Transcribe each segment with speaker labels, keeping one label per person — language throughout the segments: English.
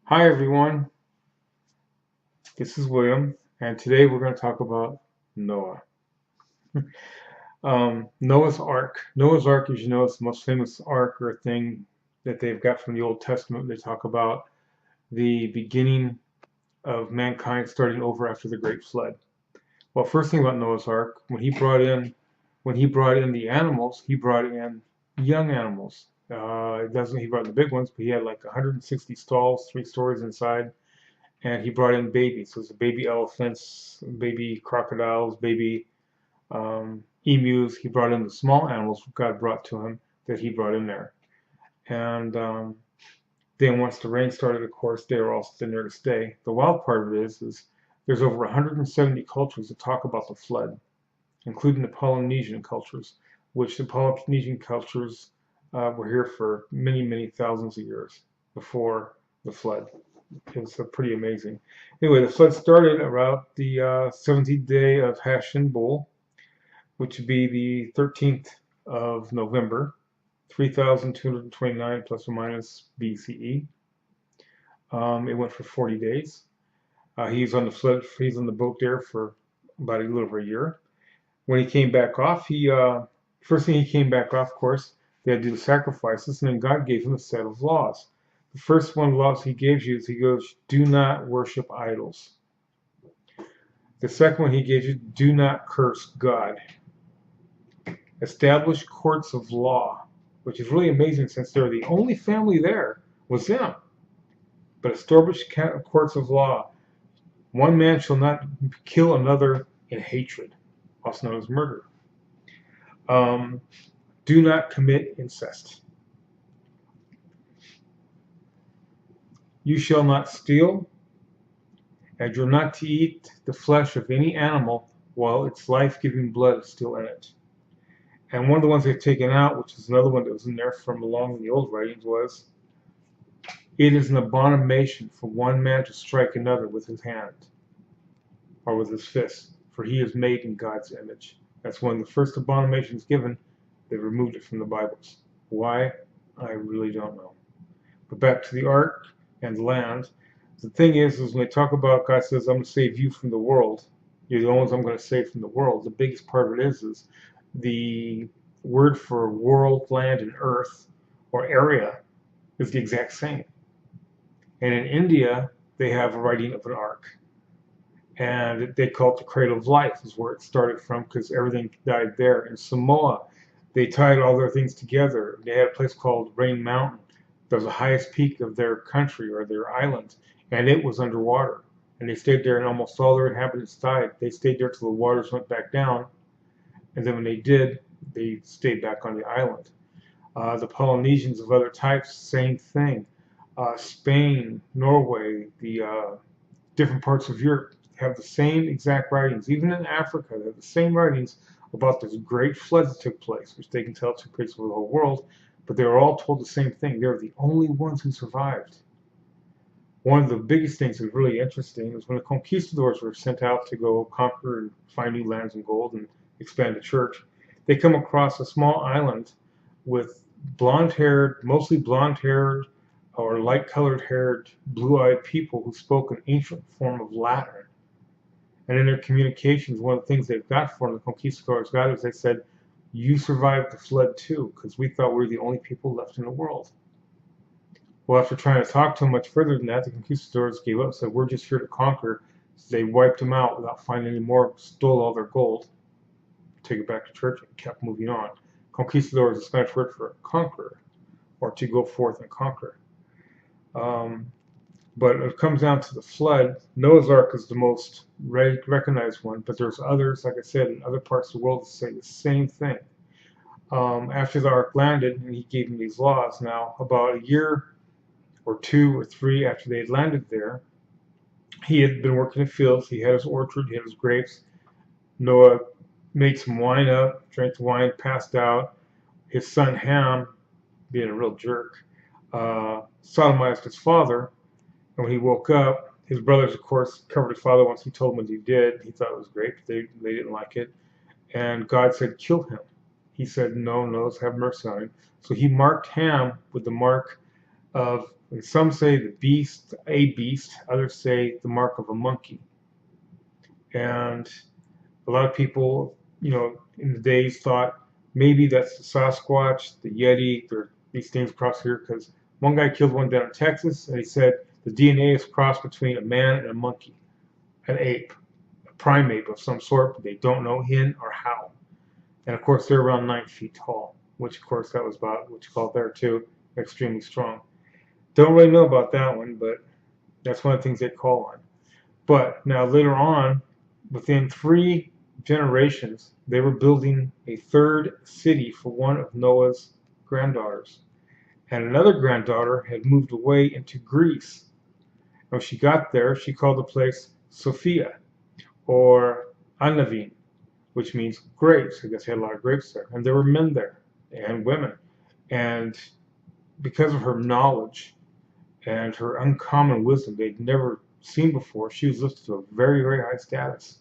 Speaker 1: Hi everyone, this is William, and today we're going to talk about Noah. Noah's Ark. Noah's Ark, as you know, is the most famous ark or thing that they've got from the Old Testament. They talk about the beginning of mankind starting over after the Great Flood. Well, first thing about Noah's Ark, when he brought in the animals, he brought in young animals. It doesn't he brought in the big ones, but he had like 160 stalls, 3 stories inside, and he brought in babies. So it's baby elephants, baby crocodiles, baby emus. He brought in the small animals God brought to him that he brought in there. And then once the rain started, of course, they were all still there to stay. The wild part of it is there's over 170 cultures that talk about the flood, including the Polynesian cultures, which the Polynesian cultures were here for many, many thousands of years before the flood. It's pretty amazing. Anyway, the flood started around the 17th day of Hashan Bul, which would be the 13th of November, 3229 plus or minus BCE. It went for 40 days. He's on the boat there for about a little over a year. When he came back off, first thing he came back off, of course, they had to do the sacrifices, and then God gave him a set of laws. The first one of the laws he gives you is he goes, do not worship idols. The second one he gives you, do not curse God. Establish courts of law, which is really amazing since they're the only family there was them. But establish courts of law. One man shall not kill another in hatred, also known as murder. Do not commit incest. You shall not steal, and you're not to eat the flesh of any animal while its life-giving blood is still in it. And one of the ones they've taken out, which is another one that was in there from along in the old writings, was, it is an abomination for one man to strike another with his hand or with his fist, for he is made in God's image. That's one of the first abominations given. They removed it from the Bibles. Why? I really don't know. But back to the ark and land. The thing is when they talk about God says, I'm going to save you from the world. You're the only ones I'm going to save from the world. The biggest part of it is the word for world, land, and earth, or area, is the exact same. And in India, they have a writing of an ark. And they call it the cradle of life, is where it started from, because everything died there. In Samoa, they tied all their things together. They had a place called Rain Mountain. That was the highest peak of their country or their island, and it was underwater. And they stayed there, and almost all their inhabitants died. They stayed there till the waters went back down, and then when they did, they stayed back on the island. The Polynesians of other types, same thing. Spain, Norway, the different parts of Europe have the same exact writings. Even in Africa, they have the same writings about this great flood that took place, which they can tell took place over the whole world, but they were all told the same thing. They were the only ones who survived. One of the biggest things that was really interesting was when the conquistadors were sent out to go conquer and find new lands and gold and expand the church, they come across a small island with blonde-haired, mostly blonde-haired or light-colored haired, blue-eyed people who spoke an ancient form of Latin. And in their communications, one of the things they've got from the conquistadors got is they said, you survived the flood too, because we thought we were the only people left in the world. Well, after trying to talk to them much further than that, the conquistadors gave up and said, we're just here to conquer. So they wiped them out without finding any more, stole all their gold, took it back to church, and kept moving on. Conquistador is a Spanish word for conqueror, or to go forth and conquer. But it comes down to the flood. Noah's Ark is the most recognized one, but there's others, like I said, in other parts of the world that say the same thing. After the ark landed, and he gave them these laws. Now, about a year or 2 or 3 after they had landed there, he had been working in the fields. He had his orchard, he had his grapes. Noah made some wine up, drank the wine, passed out. His son Ham, being a real jerk, sodomized his father. And when he woke up, his brothers, of course, covered his father once he told them what he did. He thought it was great, but they didn't like it. And God said, kill him. He said, no, let's have mercy on him. So he marked Ham with the mark of Some say the beast, a beast. Others say the mark of a monkey. And a lot of people, in the days thought maybe that's the Sasquatch, the Yeti, these things across here, because one guy killed one down in Texas, and he said the DNA is crossed between a man and a monkey, an ape, a primate of some sort, but they don't know when or how. And of course, they're around 9 feet tall, which of course that was about what you call there too, extremely strong. Don't really know about that one, but that's one of the things they call on. But now later on, within 3 generations, they were building a 3rd city for one of Noah's granddaughters. And another granddaughter had moved away into Greece. When she got there, she called the place Sophia or Anavin, which means grapes. I guess they had a lot of grapes there. And there were men there and women. And because of her knowledge and her uncommon wisdom they'd never seen before, she was lifted to a very, very high status.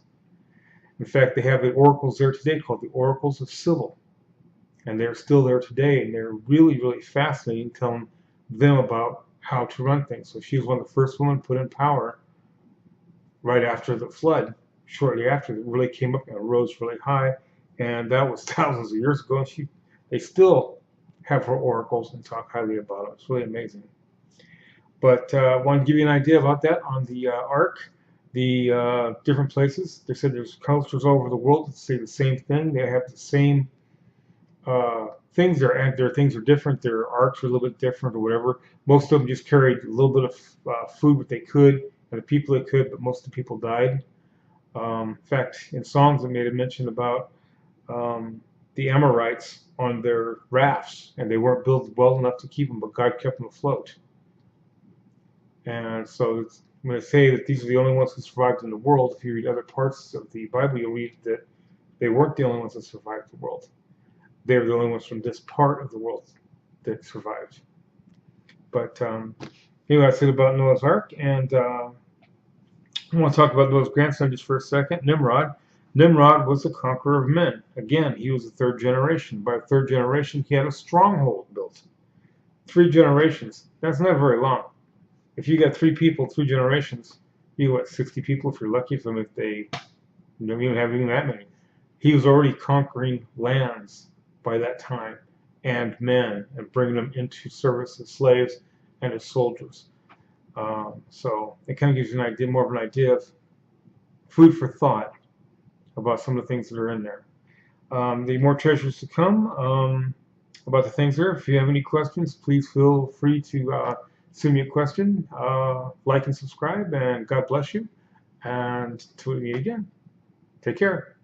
Speaker 1: In fact, they have the oracles there today called the Oracles of Cybele. And they're still there today, and they're really, really fascinating, telling them about how to run things. So she was one of the first women put in power right after the flood, shortly after. It really came up and rose really high, and that was thousands of years ago. And they still have her oracles and talk highly about it. It's really amazing. But I wanted to give you an idea about that on the Ark, the different places. They said there's cultures all over the world that say the same thing. They have the same things there, and their things are different. Their arcs are a little bit different or whatever. Most of them just carried a little bit of food, what they could, and the people they could, but most of the people died. In fact, in Psalms it made a mention about the Amorites on their rafts, and they weren't built well enough to keep them, but God kept them afloat. And so when I say that these are the only ones who survived in the world, if you read other parts of the Bible, you'll read that they weren't the only ones that survived the world. They were the only ones from this part of the world that survived. But anyway, I said about Noah's Ark, and I want to talk about Noah's grandson just for a second, Nimrod. Nimrod was the conqueror of men. Again, he was the 3rd generation. By the 3rd generation, he had a stronghold built. 3 generations. That's not very long. If you got 3 people, 3 generations, you got 60 people if you're lucky. From if they don't even have even that many. He was already conquering lands by that time, and men, and bringing them into service as slaves and as soldiers. So it kind of gives you an idea, more of an idea of food for thought about some of the things that are in there. The more treasures to come about the things there. If you have any questions, please feel free to send me a question. Like and subscribe, and God bless you. And until we meet again, take care.